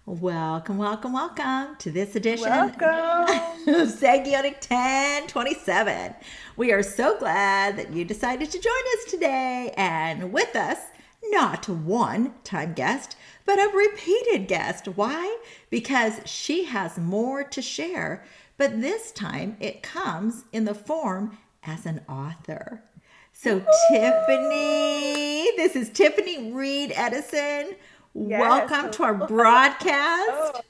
Welcome, welcome, welcome to this edition of Welcome. Sagionic 1027. We are so glad that you decided to join us today and with us, not one time guest, but a repeated guest. Why? Because she has more to share, but this time it comes in the form as an author. So, Tiffany, this is Tiffany Reed Edison. Yes. Welcome Hello. to our Hello. Hello. broadcast.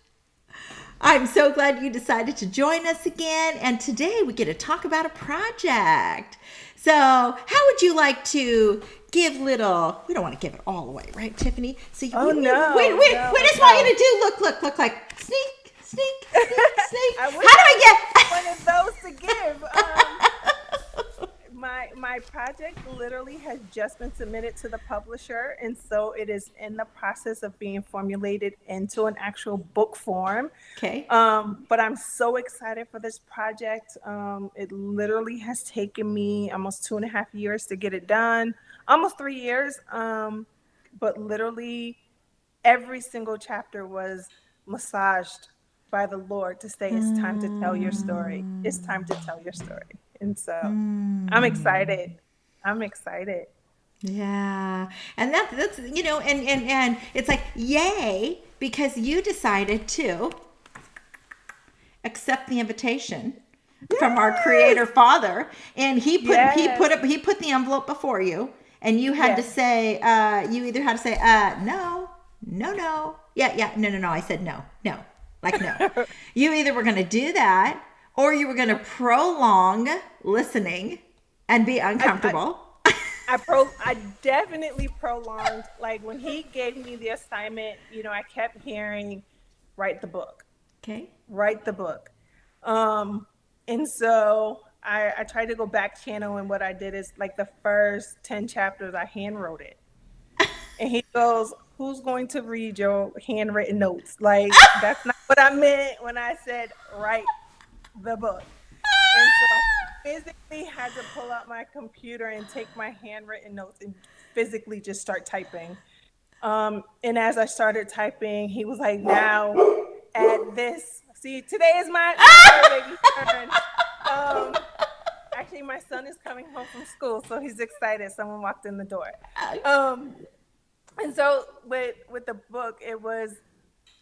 I'm so glad you decided to join us again. And today we get to talk about a project. So, how would you like to give little? We don't want to give it all away, right, Tiffany? So, Oh wait, no, we no, just want no. you to do look like sneak, sneak, sneak, sneak. I How wish do I I had one of those to give. My project literally has just been submitted to the publisher, and so it is in the process of being formulated into an actual book form. get? Okay. But I'm so excited for this project. It literally has taken me almost 2.5 years to get it done, almost 3 years. But literally every single chapter was massaged by the Lord to say, it's time to tell your story. It's time to tell your story. And so I'm excited. I'm excited. Yeah. And that's and it's like yay because you decided to accept the invitation from our Yes. creator father and Yes. he put the envelope before you and you had to Yes. say you either had to say no, no. Yeah, no. I said no. No. Like no. You either were going to do that or you were going to prolong listening and be I, I, uncomfortable. I definitely prolonged, like when he gave me the assignment, I kept hearing, write the book, Okay. write the book. Um, and so I tried to go back channel, and what I did is like the first 10 chapters, I hand wrote it. And he goes, who's going to read your handwritten notes? Like, that's not what I meant when I said write the book. And so I physically had to pull out my computer and take my handwritten notes and physically just start typing. And as I started typing, he was like, now add this. See, today is my fur baby's turn. Um, Actually, my son is coming home from school, so he's excited. Someone walked in the door. Um, and so with the book, it was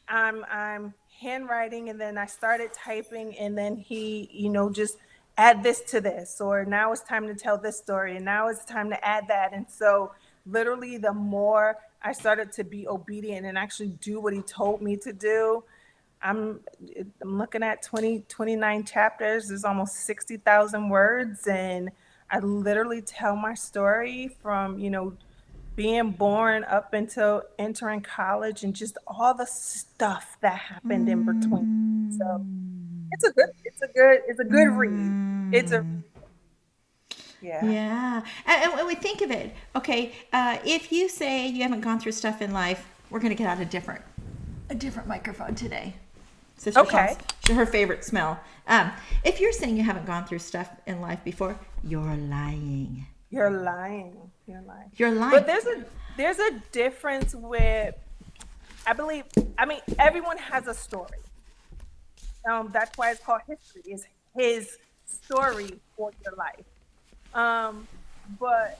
I'm handwriting, and then I started typing, and then he, just add this to this, or now it's time to tell this story, and now it's time to add that. And so literally the more I started to be obedient and actually do what he told me to do, I'm I'm looking at 29 chapters. There's almost 60,000 words, and I literally tell my story from, being born up until entering college and just all the stuff that happened in between. So it's a good read. It's a Mm. Yeah. Yeah. And when we think of it, okay, if you say you haven't gone through stuff in life, we're going to get out a different microphone today. Sister Tom's Okay. her favorite smell. If you're saying you haven't gone through stuff in life before, you're lying. You're lying. You're lying. You're lying. But there's a difference with, I believe, I mean, everyone has a story. That's why it's called history. Is his story for your life. Um, but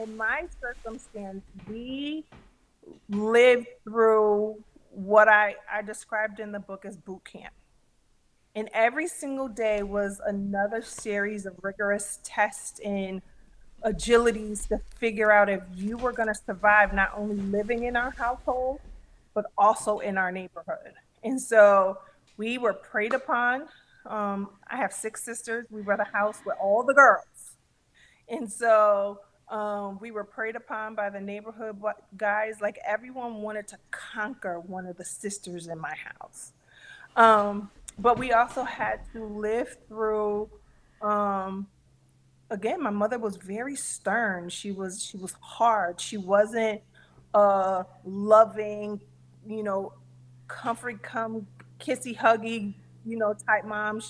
in my circumstance, we lived through what I described in the book as boot camp. And every single day was another series of rigorous tests and agilities to figure out if you were going to survive not only living in our household, but also in our neighborhood. And so we were preyed upon. I have 6 sisters. We were the house with all the girls. And so we were preyed upon by the neighborhood guys. Like, everyone wanted to conquer one of the sisters in my house. But we also had to live through, um, again, my mother was very stern. She was hard. She wasn't a loving, you know, comfort come kissy huggy, type mom.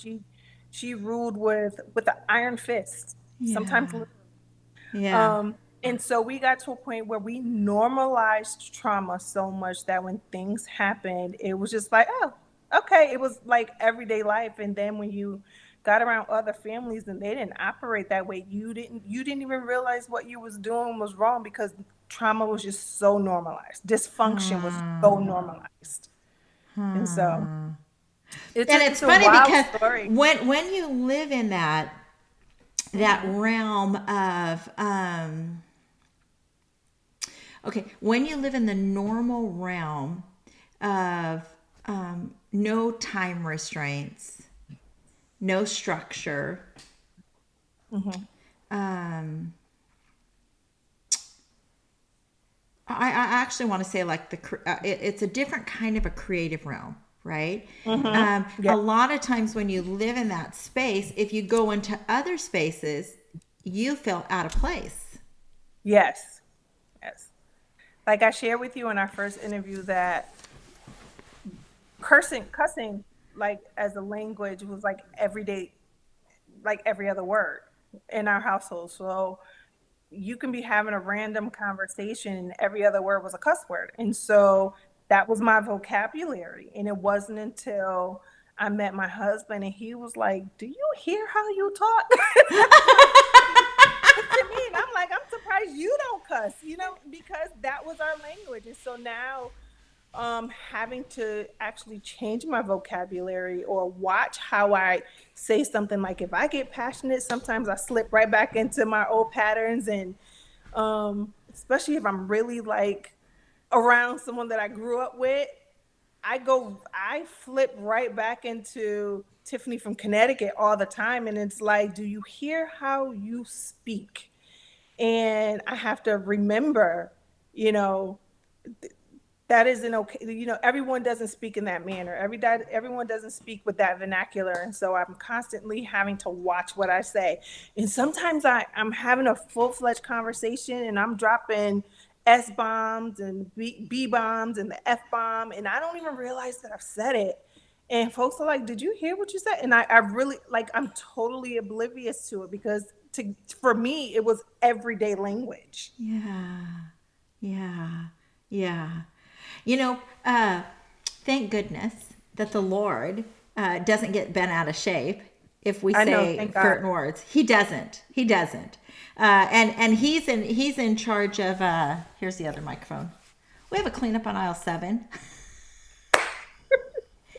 She ruled with an iron fist, Yeah. sometimes literally. Yeah. And so we got to a point where we normalized trauma so much that when things happened, it was just like, oh, okay. It was like everyday life. And then when you got around other families and they didn't operate that way, you didn't even realize what you was doing was wrong because trauma was just so normalized. Dysfunction was so normalized. And so it's And a, it's it's a funny wild because story. when you live in that realm of okay, when you live in the normal realm of no time restraints, no structure, um, I actually want to say like it's a different kind of a creative realm, right? Yeah. A lot of times when you live in that space, if you go into other spaces, you feel out of place. Yes. Yes. Like I shared with you in our first interview that cussing like as a language was like everyday, like every other word in our household. So you can be having a random conversation and every other word was a cuss word. And so that was my vocabulary. And it wasn't until I met my husband and he was like, do you hear how you talk? To me, and I'm like, I'm surprised you don't cuss, because that was our language. And so now having to actually change my vocabulary or watch how I say something. Like if I get passionate, sometimes I slip right back into my old patterns. And especially if I'm really like around someone that I grew up with, I flip right back into Tiffany from Connecticut all the time. And it's like, do you hear how you speak? And I have to remember, you know, that isn't okay. Everyone doesn't speak in that manner. Everyone doesn't speak with that vernacular. And so I'm constantly having to watch what I say. And sometimes I'm having a full-fledged conversation and I'm dropping S bombs and B bombs and the F bomb. And I don't even realize that I've said it. And folks are like, did you hear what you said? And I really, like, I'm totally oblivious to it because for me, it was everyday language. Yeah, yeah, yeah. You know, thank goodness that the Lord doesn't get bent out of shape if we I know, say thank God. certain words. He doesn't. He doesn't. And he's in charge of. Here's the other microphone. We have a cleanup on aisle 7.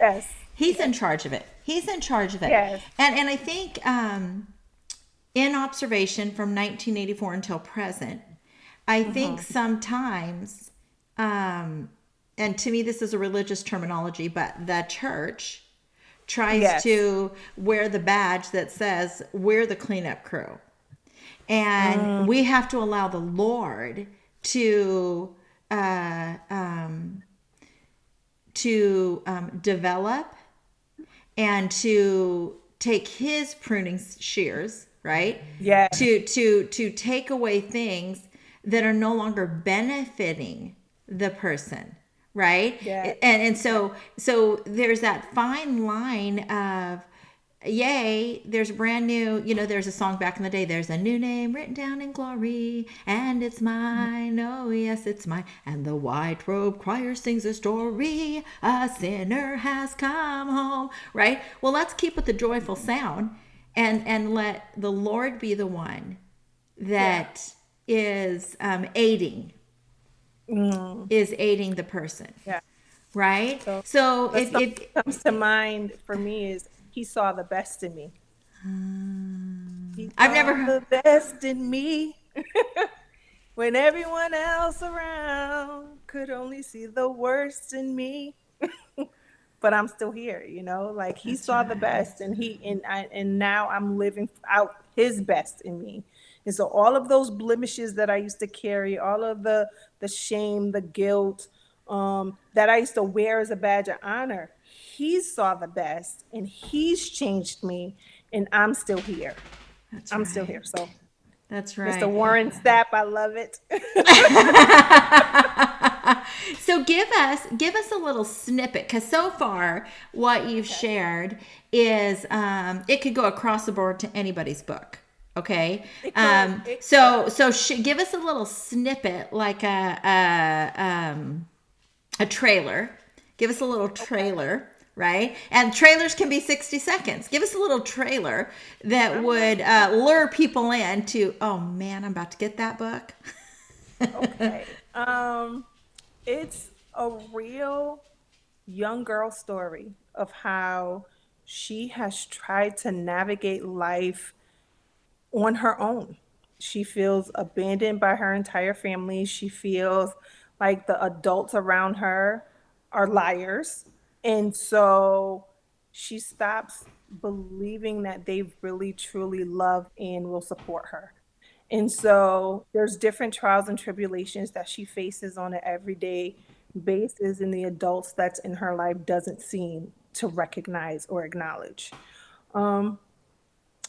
Yes. He's in charge of it. He's in charge of it. Yes. And I think in observation from 1984 until present, I think sometimes, and to me this is a religious terminology, but the church tries Yes. to wear the badge that says we're the cleanup crew. And we have to allow the Lord to develop and to take his pruning shears, right? Yes. To take away things that are no longer benefiting the person, right? Yeah. And so there's that fine line of, yay, there's brand new, there's a song back in the day, there's a new name written down in glory, and it's mine, oh yes, it's mine, and the white robe choir sings a story, a sinner has come home, right? Well, let's keep with the joyful sound and let the Lord be the one that is aiding the person, Yeah. right? So So the if song that comes to mind for me is He Saw the Best in Me. He I've saw never the best in me when everyone else around could only see the worst in me. But I'm still here, like He That's saw the right. best and now I'm living out His best in me. And so all of those blemishes that I used to carry, all of the shame, the guilt, that I used to wear as a badge of honor, He saw the best and He's changed me and I'm still here. That's I'm still right. here. So That's Mr. right. Warren Sapp, I love it. So give us a little snippet, because so far what you've shared is it could go across the board to anybody's book. Okay. It could. It could. Give us a little snippet, like a trailer. Give us a little Okay. trailer, right? And trailers can be 60 seconds. Give us a little trailer that I'm would ready. lure people in to, oh man, I'm about to get that book. Okay. It's a real young girl story of how she has tried to navigate life on her own. She feels abandoned by her entire family. She feels like the adults around her are liars. And so she stops believing that they really truly love and will support her. And so there's different trials and tribulations that she faces on an everyday basis, and the adults that's in her life doesn't seem to recognize or acknowledge. Um,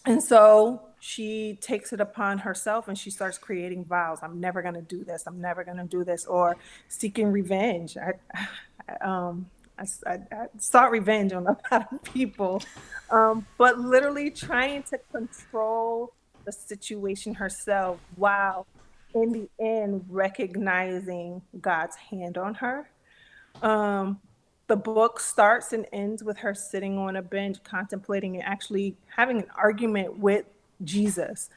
and so she takes it upon herself and she starts creating vows. I'm never going to do this. I'm never going to do this. Or seeking revenge. I sought revenge on a lot of people, but literally trying to control the situation herself while in the end recognizing God's hand on her. um, the book starts and ends with her sitting on a bench, contemplating and actually having an argument with Jesus,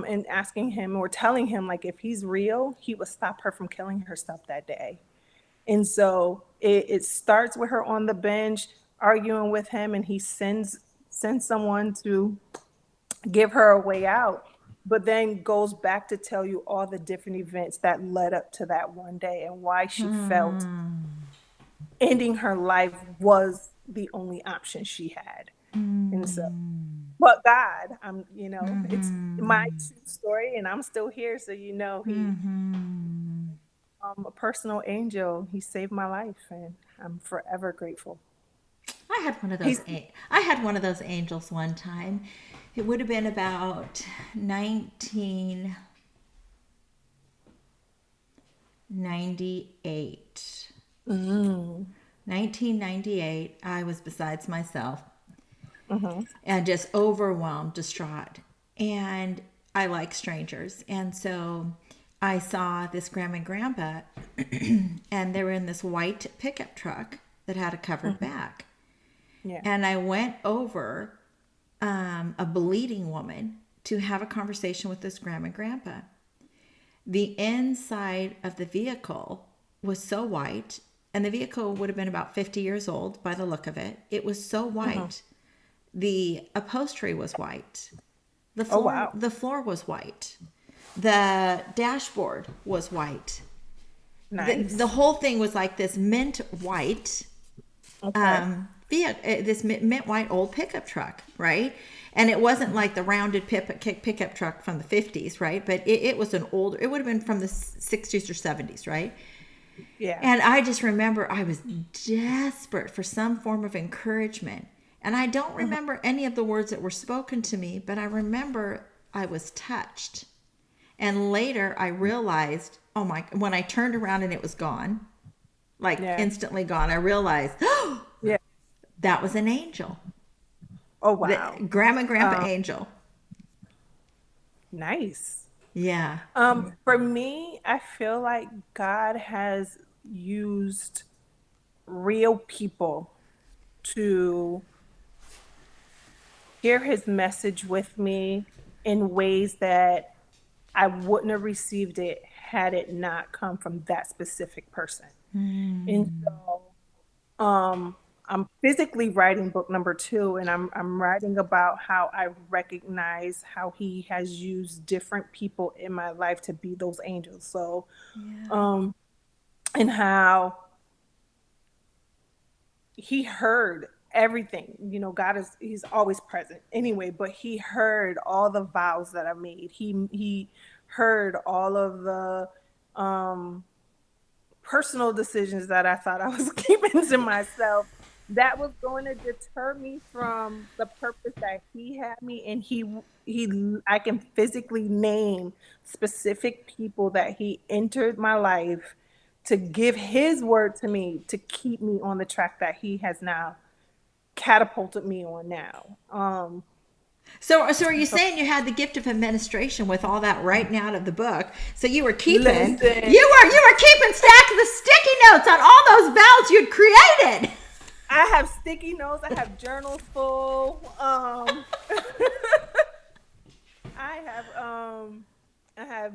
and asking him or telling him, like, if he's real, he would stop her from killing herself that day. And so it starts with her on the bench arguing with him, and he sends someone to give her a way out, but then goes back to tell you all the different events that led up to that one day and why she felt ending her life was the only option she had. And so, but God, it's my true story and I'm still here. So, a personal angel, he saved my life and I'm forever grateful. He's, I had one of those angels one time. It would have been about 1998. mm, 1998, I was besides myself mhm, and just overwhelmed, distraught. And I like strangers. And so I saw this grandma and grandpa, and they were in this white pickup truck that had a covered mhm, back. yeah. And I went over a bleeding woman to have a conversation with this grandma and grandpa. The inside of the vehicle was so white, and the vehicle would have been about 50 years old by the look of it. It was so Mhm. white. The upholstery was white. Oh, wow. The floor was white. The dashboard was white. The Nice. whole thing was like this mint white Okay. this mint white old pickup truck, right? And it wasn't like the rounded pickup truck from the 50s, right? But it was an older, it would have been from the 60s or 70s, right? Yeah. And I just remember I was desperate for some form of encouragement. And I don't Mhm. remember any of the words that were spoken to me, but I remember I was touched. And later I realized, oh my, when I turned around and it was gone, like Yeah. instantly gone, I realized, oh, Yeah. that was an angel. Oh, The wow. grandma, grandpa Um, angel. nice. Yeah. For me, I feel like God has used real people to share his message with me in ways that I wouldn't have received it had it not come from that specific person. And so I'm physically writing book number two, and I'm writing about how I recognize how he has used different people in my life to be those angels. So, Yeah. um, and how he heard everything. God he's always present anyway, but he heard all the vows that I made. He heard all of the um personal decisions that I thought I was keeping to myself that was going to deter me from the purpose that he had me. And I can physically name specific people that he entered my life to give his word to me to keep me on the track that he has now catapulted me on now. So are you saying you had the gift of administration with all that writing out of the book? So you were keeping Listen, you were keeping stacks of the sticky notes on all those vowels you'd created. I have sticky notes. I have journals full. I have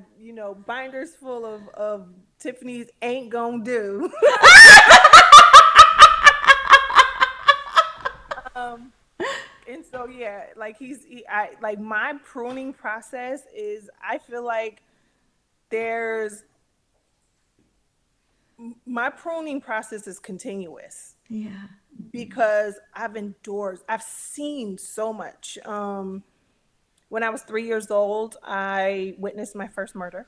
binders full of Tiffany's ain't gonna do. um and so yeah, like I like my pruning process is, I feel like there's my pruning process is continuous Yeah. because I've seen so much. When I was 3 years old, I witnessed my first murder.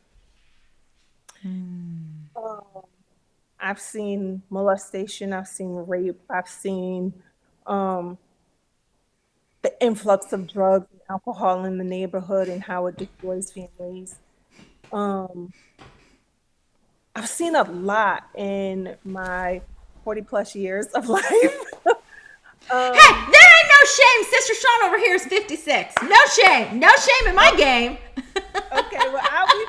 Um, I've seen molestation, I've seen rape, I've seen um, the influx of drugs and alcohol in the neighborhood and how it destroys families. Um, I've seen a lot in my 40 plus years of life. Hey, um, there ain't no shame. Sister Sean over here is 56. No shame. No shame in my game. okay, well, I'll be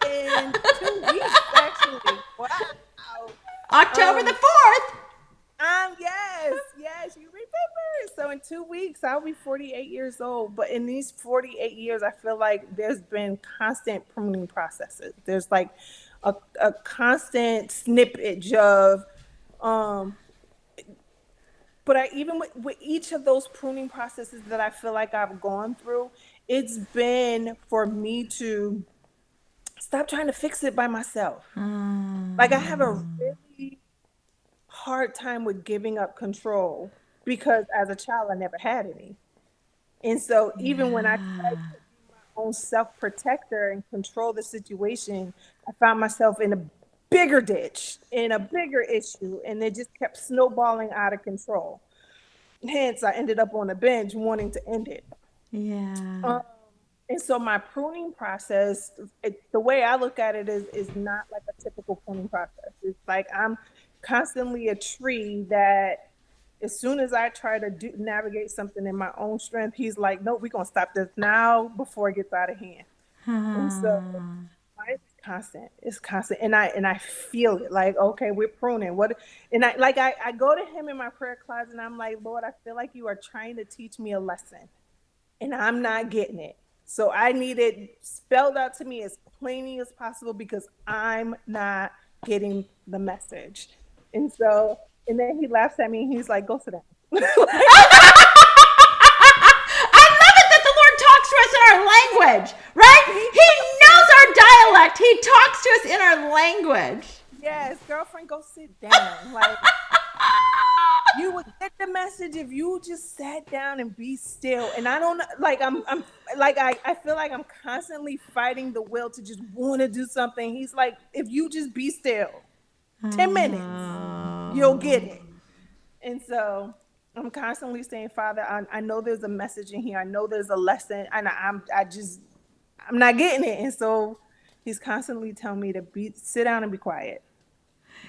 48 in 2 weeks, actually. Wow. October the Um, 4th. yes, you remember. So in 2 weeks, I'll be 48 years old. But in these 48 years, I feel like there's been constant pruning processes. There's like a constant snippage of, um, but I even with each of those pruning processes that I feel like I've gone through, it's been for me to stop trying to fix it by myself. Like I have a really hard time with giving up control because as a child I never had any. And so even when I tried Yeah. to be my own self-protector and control the situation, I found myself in a bigger ditch, in a bigger issue, and it just kept snowballing out of control. Hence, I ended up on a bench wanting to end it. Yeah. Um, and so my pruning process, the way I look at it is not like a typical pruning process. It's like I'm constantly a tree that as soon as I try to navigate something in my own strength, he's like, no, we're going to stop this now before it gets out of hand. And so mine is constant. It's constant. And I feel it like, okay, we're pruning. What, and I go to him in my prayer closet and I'm like, Lord, I feel like you are trying to teach me a lesson and I'm not getting it. So I need it spelled out to me as plainly as possible because I'm not getting the message. And so, and then he laughs at me and he's like, go sit down. I love it that the Lord talks to us in our language, right? He He does. knows our dialect. He talks to us in our language. Yes, girlfriend, go sit down. Like, you would get the message if you just sat down and be still. And I don't like I'm like I feel like I'm constantly fighting the will to just want to do something. He's like, if you just be still 10 minutes, you'll get it. And so I'm constantly saying, Father, I know there's a message in here. I know there's a lesson, and I'm not getting it. And so he's constantly telling me to sit down and be quiet.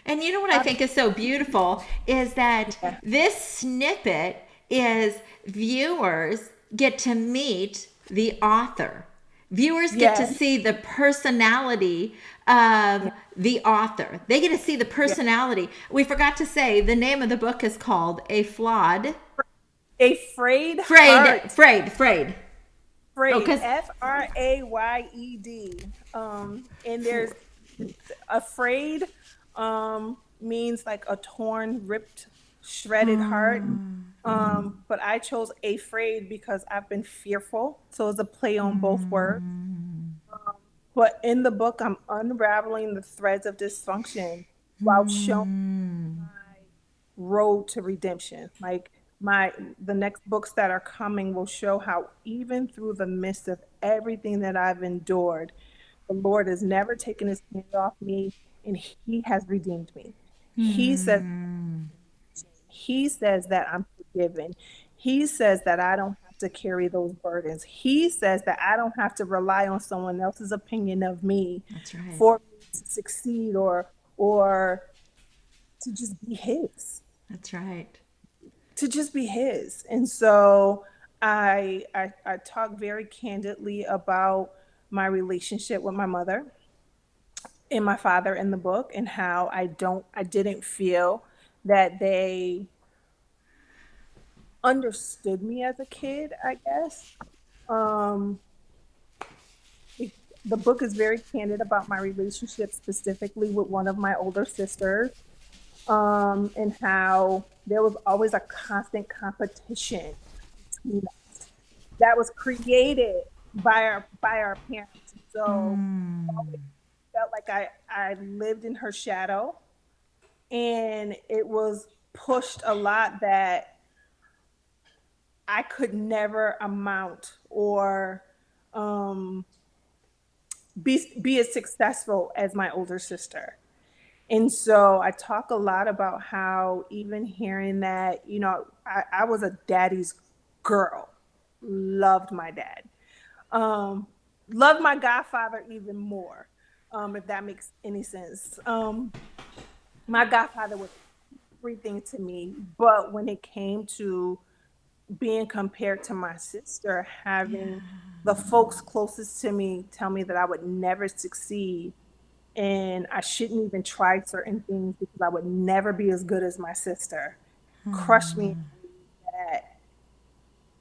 And you know what I think is so beautiful is that Yeah. this snippet is viewers get to meet the author. Viewers get to Yes. see the personality of the author. They get to see the Yeah. personality. We forgot to say the name of the book is called A Flawed A frayed Frayed heart. Frayed. Oh, Frayed. cuz Frayed. And there's afraid means like a torn, ripped, shredded heart. But I chose afraid because I've been fearful. So it's a play on both words. But in the book, I'm unraveling the threads of dysfunction while showing my road to redemption. Like the next books that are coming will show how even through the midst of everything that I've endured, the Lord has never taken his hand off me and he has redeemed me. He says he says that I'm forgiven. He says that I don't have to carry those burdens. He says that I don't have to rely on someone else's opinion of me That's right. for me to succeed or to just be his. That's right. To just be his. And so I talk very candidly about my relationship with my mother and my father in the book, and how I didn't feel that they understood me as a kid, I guess. Um, it, the book is very candid about my relationship specifically with one of my older sisters, and how there was always a constant competition between us that was created by our parents. So I always felt like I lived in her shadow, and it was pushed a lot that I could never amount or um, be as successful as my older sister. And so I talk a lot about how, even hearing that, I was a daddy's girl, loved my dad, um, loved my godfather even more, if that makes any sense. My godfather was everything to me, but when it came to being compared to my sister, having the folks closest to me tell me that I would never succeed and I shouldn't even try certain things because I would never be as good as my sister, crushed me in ways that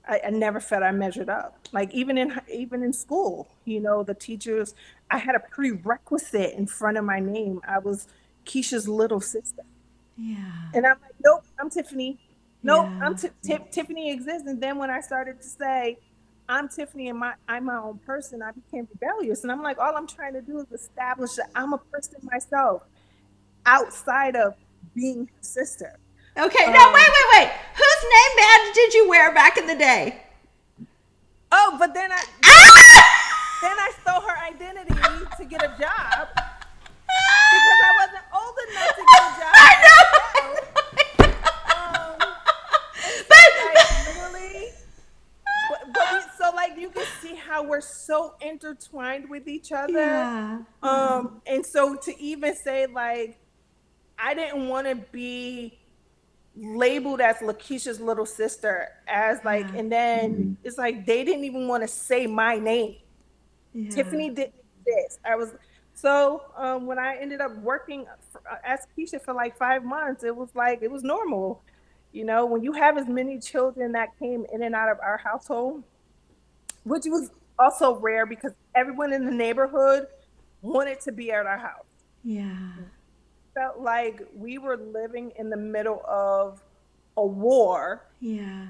I never felt I measured up. Like even in school, the teachers, I had a prerequisite in front of my name. I was Keisha's little sister. Yeah. And I'm like, nope, I'm Tiffany. Nope, Yeah. Tiffany exists. And then when I started to say, I'm Tiffany and I'm my own person, I became rebellious. And I'm like, all I'm trying to do is establish that I'm a person myself outside of being her sister. Okay, now Um, wait. Whose name badge did you wear back in the day? oh, but Ah! then I stole her identity to get a job because I wasn't old enough to get a job I by myself. know. I And know. so like literally, but we, so like you can see how we're so intertwined with each other. Yeah. And so to even say like I didn't want to be labeled as Lakeisha's little sister as like, Yeah. and then it's like they didn't even want to say my name. Yeah. Tiffany didn't exist. I was so when I ended up working as Keisha for like 5 months, it was like it was normal. When you have as many children that came in and out of our household, which was also rare because everyone in the neighborhood wanted to be at our house. Yeah. Felt like we were living in the middle of a war, Yeah.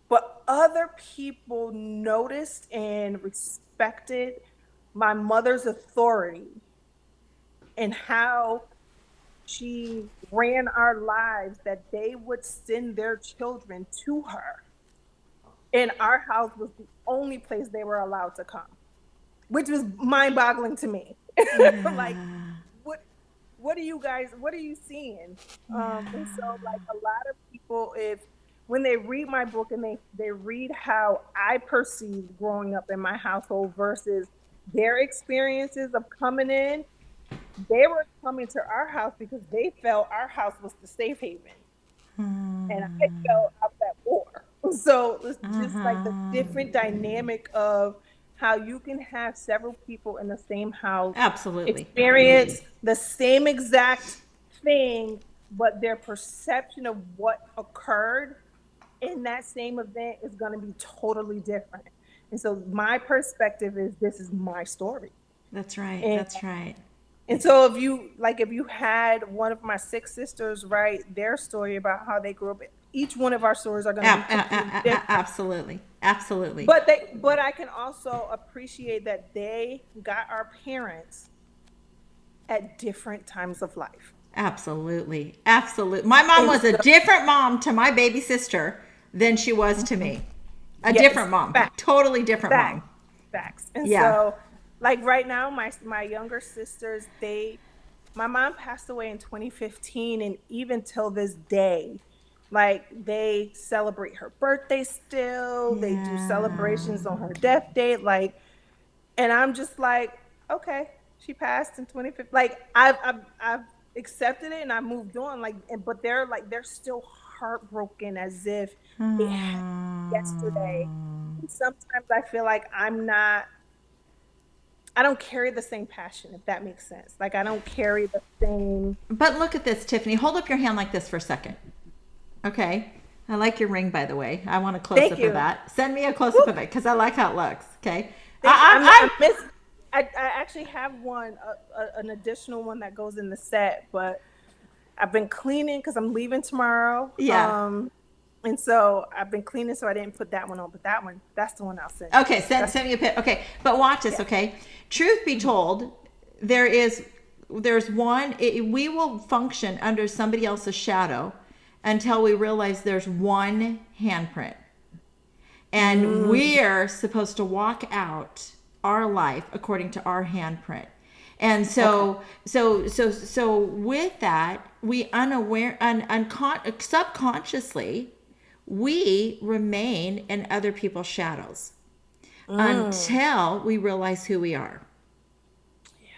but other people noticed and respected my mother's authority and how she ran our lives, that they would send their children to her. And our house was the only place they were allowed to come, which was mind boggling to me. Like, Yeah. what what are you seeing? And so like a lot of people, if when they read my book and they read how I perceived growing up in my household versus their experiences of coming in, they were coming to our house because they felt our house was the safe haven. And I felt I was at war. So it's just like the different dynamic of how you can have several people in the same house Absolutely. experience the same exact thing, but their perception of what occurred in that same event is going to be totally different. And so my perspective is this is my story. That's right. And That's right. so if you had one of my six sisters write their story about how they grew up, each one of our stories are going to be completely different. Absolutely. Absolutely. But I can also appreciate that they got our parents at different times of life. Absolutely. Absolutely. My mom And was a so, different mom to my baby sister than she was to me. A yes, different mom. facts, Totally different facts, mom. facts. And Yeah. so, like right now, my younger sisters, my mom passed away in 2015, and even till this day, like they celebrate her birthday still. They do Yeah. celebrations on her death date, like, and I'm just like, okay, she passed in 2015. Like I've accepted it and I moved on. Like, but they're still heartbroken as if it happened yesterday. And sometimes I feel like I don't carry the same passion, if that makes sense. Like I don't carry the same. But look at this, Tiffany. Hold up your hand like this for a second. Okay. I like your ring, by the way. I want a close Thank up of you. that. Send me a close up of it because I like how it looks. Okay. Thank you. I, I actually have one, an additional one that goes in the set, but I've been cleaning because I'm leaving tomorrow. Yeah. And so I've been cleaning, so I didn't put that one on, but that one, that's the one I'll send. Okay, send me a pic. Okay, but watch this. Yeah. Okay, truth be told, there's one. We will function under somebody else's shadow until we realize there's one handprint, and we're supposed to walk out our life according to our handprint. And so, so with that, we subconsciously, we remain in other people's shadows until we realize who we are. Yeah.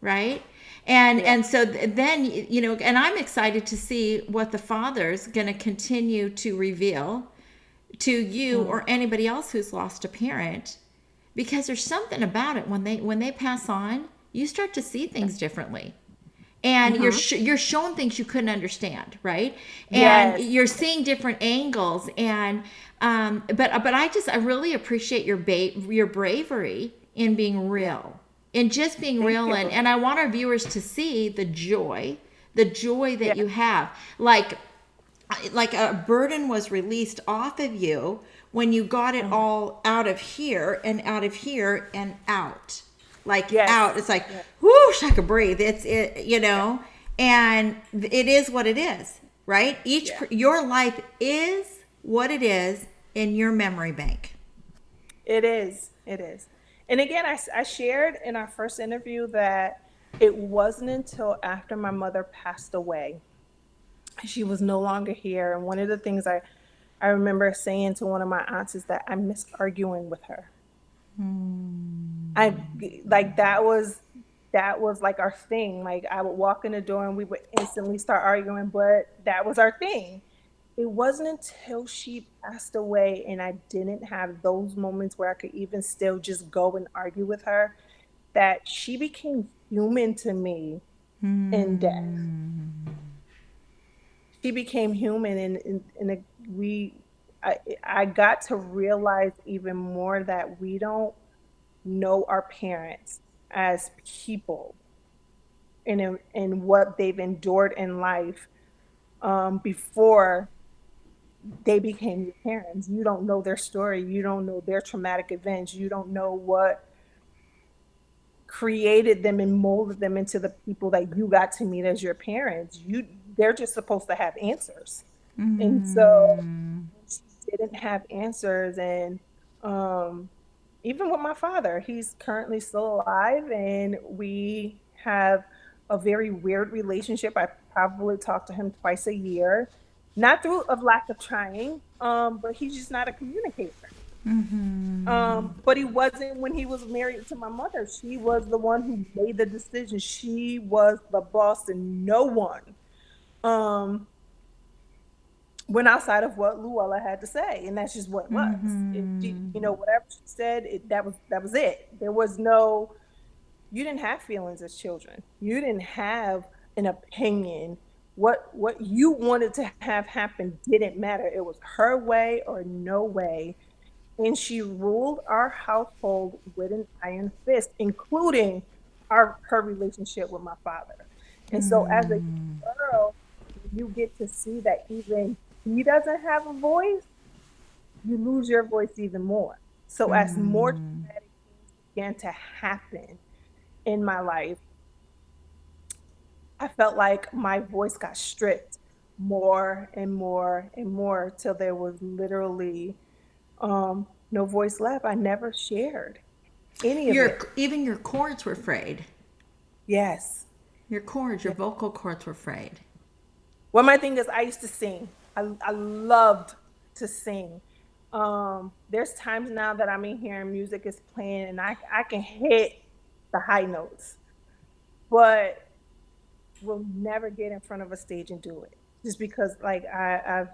Right? And so then, you know, and I'm excited to see what the Father's going to continue to reveal to you or anybody else who's lost a parent, because there's something about it when they pass on, you start to see things differently. And you're shown things you couldn't understand, right? And you're seeing different angles. And but I really appreciate your bravery in being real, in just being real. And I want our viewers to see the joy that you have, like a burden was released off of you when you got it all out of here and out of here and out. Like out, it's like whoosh, I could breathe. It's you know, and it is what it is, right? Your life is what it is in your memory bank. It is. And again, I shared in our first interview that it wasn't until after my mother passed away, she was no longer here, and one of the things I remember saying to one of my aunts is that I miss arguing with her. I like that was like our thing. Like I would walk in the door and we would instantly start arguing, but that was our thing. It wasn't until she passed away and I didn't have those moments where I could even still just go and argue with her that she became human to me in death. She became human, and I got to realize even more that we don't know our parents as people and what they've endured in life before they became your parents. You don't know their story. You don't know their traumatic events. You don't know what created them and molded them into the people that you got to meet as your parents. They're just supposed to have answers. And so she didn't have answers. And even with my father, he's currently still alive and we have a very weird relationship. I probably talk to him twice a year, not through a lack of trying, but he's just not a communicator. But he wasn't when he was married to my mother. She was the one who made the decision. She was the boss, and no one went outside of what Luella had to say, and that's just what it was. Whatever she said, that was it. There was no. You didn't have feelings as children. You didn't have an opinion. What you wanted to have happen didn't matter. It was her way or no way. And she ruled our household with an iron fist, including her relationship with my father. And so as a girl, you get to see that even he doesn't have a voice, you lose your voice even more. So as more traumatic things began to happen in my life, I felt like my voice got stripped more and more and more till there was literally no voice left. I never shared any of it. Even your cords were frayed. Yes. Your vocal cords were frayed. Well, my thing is I used to sing. I loved to sing. There's times now that I'm in here and music is playing and I can hit the high notes, but will never get in front of a stage and do it. just because like I've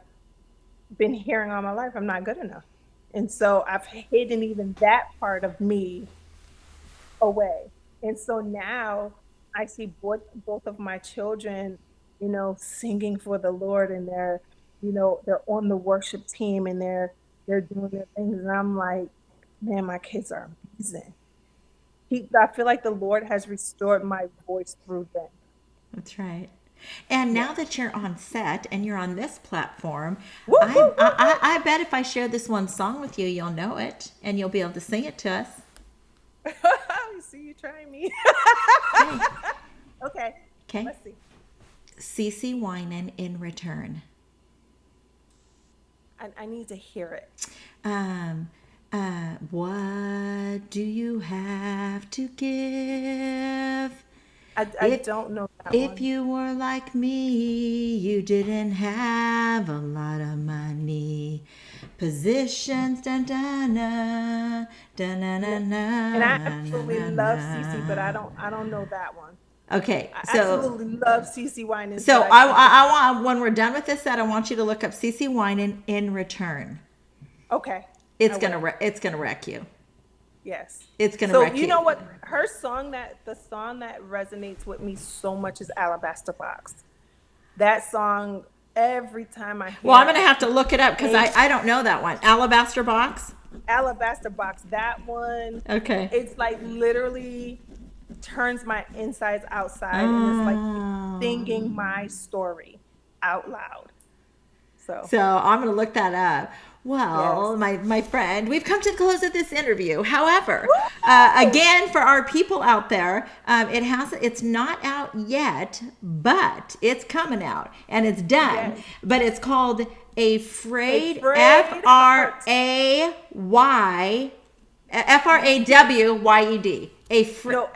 been hearing all my life I'm not good enough. And so I've hidden even that part of me away. And so now I see both of my children, singing for the Lord, and they're on the worship team, and they're doing their things. And I'm like, man, my kids are amazing. I feel like the Lord has restored my voice through them. That's right. And now Yeah. that you're on set and you're on this platform, Woo, woo, woo, woo. I bet if I share this one song with you, you'll know it and you'll be able to sing it to us. You see you trying me. Okay. Okay. Okay. Let's see. CeCe Winan in return. I need to hear it. What do you have to give? I don't know that If one. you were like me, you didn't have a lot of money. Positions, da da na, da na na Yeah. na, And I na absolutely na love Cece, but na. I don't know that one. Okay, I so absolutely love Cece Winans, so but I can't think. I want, when we're done with this set, I want you to look up CeCe Winan in return. Okay, I It's will. it's gonna wreck you. Yes. It's gonna So wreck you you. know what? The song that resonates with me so much is Alabaster Box. That song, every time I Well, hear I'm it, gonna I have to think look it up because Nate, I don't know that one. Alabaster Box. Alabaster Box. That one, Okay. it's like literally turns my insides outside, and it's like Oh. singing my story out loud. So So I'm going to look that up. yes. Well, my friend, we've come to the close of this interview. However, Woo! again, for our people out there, it's not out yet, but it's coming out and it's done. Yes. But it's called A A Frayed frayed heart. FRAWYED. No,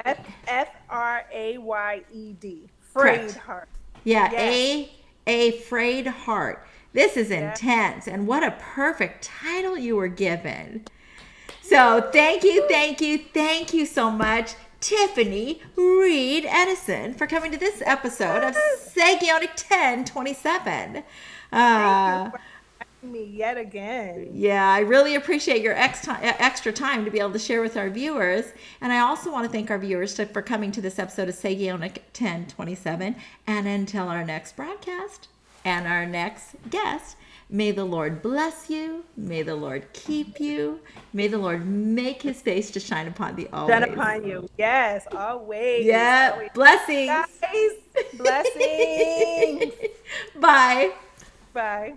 Frayed. Frayed Correct. heart. Yeah, Yes. a frayed heart. This is Yes. intense, and what a perfect title you were given. So thank you so much, Tiffany Reed Edison, for coming to this episode of Sagionic 1027. Thank you for having me yet again. Yeah, I really appreciate your extra time to be able to share with our viewers. And I also want to thank our viewers for coming to this episode of Sagionic 1027. And until our next broadcast and our next guest, may the Lord bless you. May the Lord keep you. May the Lord make his face to shine upon thee Done always. upon you. Yes, always. Yeah, Always. blessings. Guys, blessings. Bye. Bye.